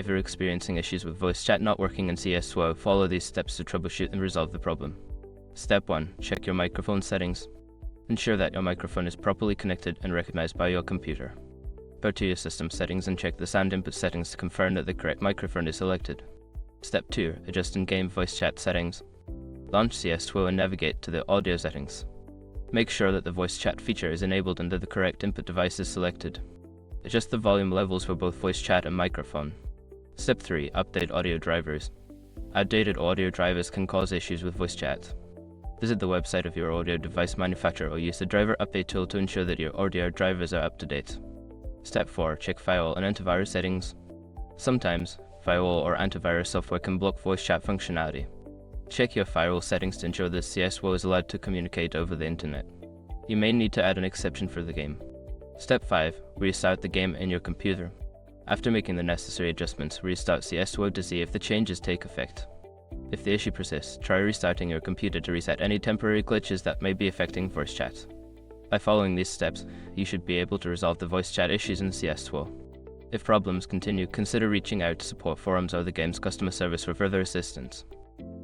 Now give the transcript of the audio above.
If you're experiencing issues with voice chat not working in CS2, follow these steps to troubleshoot and resolve the problem. Step 1. Check your microphone settings. Ensure that your microphone is properly connected and recognized by your computer. Go to your system settings and check the sound input settings to confirm that the correct microphone is selected. Step 2. Adjust in-game voice chat settings. Launch CS2 and navigate to the audio settings. Make sure that the voice chat feature is enabled and that the correct input device is selected. Adjust the volume levels for both voice chat and microphone. Step 3. Update audio drivers. Outdated audio drivers can cause issues with voice chat. Visit the website of your audio device manufacturer or use the driver update tool to ensure that your audio drivers are up to date. Step 4. Check firewall and antivirus settings. Sometimes, firewall or antivirus software can block voice chat functionality. Check your firewall settings to ensure that CS2 is allowed to communicate over the internet. You may need to add an exception for the game. Step 5. Restart the game in your computer. After making the necessary adjustments, restart CS2 to see if the changes take effect. If the issue persists, try restarting your computer to reset any temporary glitches that may be affecting voice chat. By following these steps, you should be able to resolve the voice chat issues in CS2. If problems continue, consider reaching out to support forums or the game's customer service for further assistance.